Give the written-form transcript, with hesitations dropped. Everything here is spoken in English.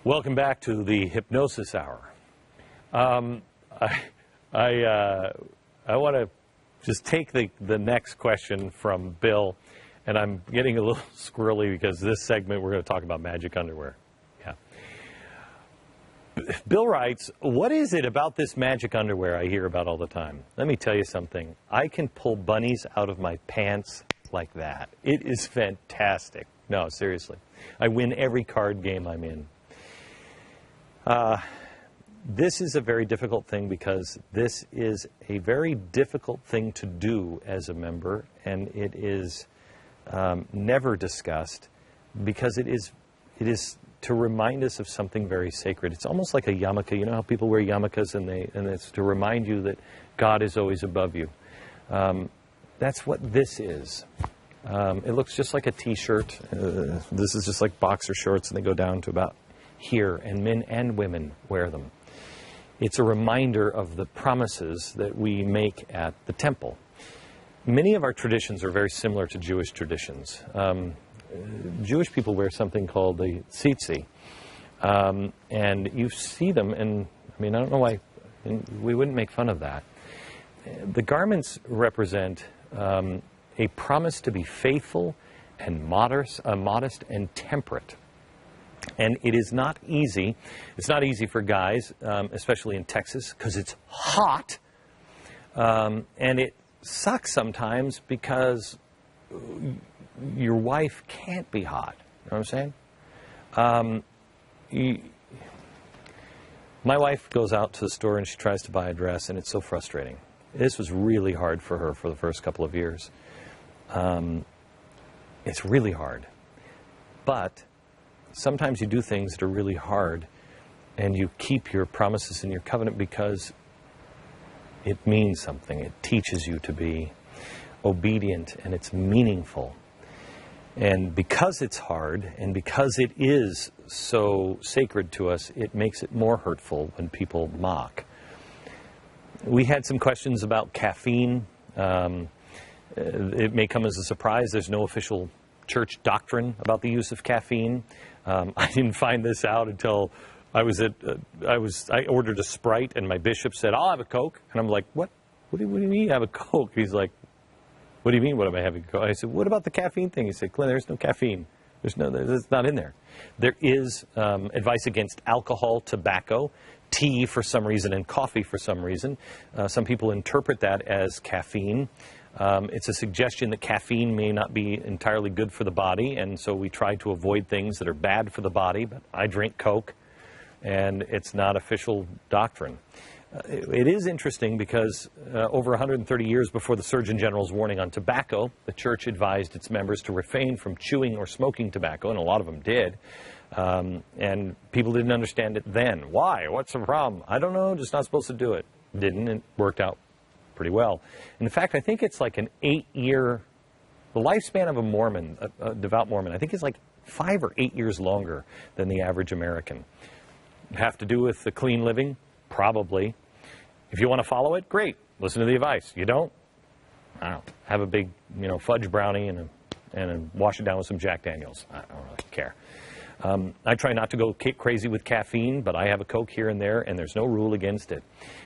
Welcome back to the Hypnosis Hour. I want to just take the next question from Bill, and I'm getting a little squirrely because this segment we're going to talk about magic underwear. Yeah. Bill writes, what is it about this magic underwear I hear about all the time? Let me tell you something. I can pull bunnies out of my pants like that. It is fantastic. No, seriously. I win every card game I'm in. This is a very difficult thing because this is a very difficult thing to do as a member, and it is never discussed because it is to remind us of something very sacred. It's almost like a yarmulke. You know how people wear yarmulkes and it's to remind you that God is always above you. That's what this is. It looks just like a t-shirt. This is just like boxer shorts, and they go down to about here, and men and women wear them. It's a reminder of the promises that we make at the temple. Many of our traditions are very similar to Jewish traditions. Jewish people wear something called the tzitzi, and you see them, and I mean, I don't know why we wouldn't make fun of that. The garments represent a promise to be faithful and modest and temperate. And it is not easy. It's not easy for guys, especially in Texas, because it's hot. And it sucks sometimes because your wife can't be hot. You know what I'm saying? My wife goes out to the store and she tries to buy a dress, and it's so frustrating. This was really hard for her for the first couple of years. It's really hard. But sometimes you do things that are really hard, and you keep your promises in your covenant because it means something. It teaches you to be obedient, and it's meaningful. And because it's hard, and because it is so sacred to us, it makes it more hurtful when people mock. We had some questions about caffeine. It may come as a surprise. There's no official church doctrine about the use of caffeine. I didn't find this out until I ordered a Sprite, and my bishop said, "I'll have a Coke." And I'm like, "What? What do you mean have a Coke?" He's like, "What do you mean, what am I having a Coke?" I said, "What about the caffeine thing?" He said, "Glenn, there's no caffeine. It's not in there." There is advice against alcohol, tobacco, tea for some reason, and coffee for some reason. Some people interpret that as caffeine. It's a suggestion that caffeine may not be entirely good for the body, and so we try to avoid things that are bad for the body. But I drink Coke, and it's not official doctrine. It is interesting because over 130 years before the Surgeon General's warning on tobacco, the church advised its members to refrain from chewing or smoking tobacco, and a lot of them did. And people didn't understand it then. Why? What's the problem? I don't know, just not supposed to do it. Didn't. It worked out pretty well. In fact, I think it's like an 8-year, the lifespan of a Mormon, a devout Mormon, I think it's like 5 or 8 years longer than the average American. Have to do with the clean living? Probably. If you want to follow it, great. Listen to the advice. You don't? I don't know. Have a big, fudge brownie and wash it down with some Jack Daniels. I don't really care. I try not to go crazy with caffeine, but I have a Coke here and there, and there's no rule against it.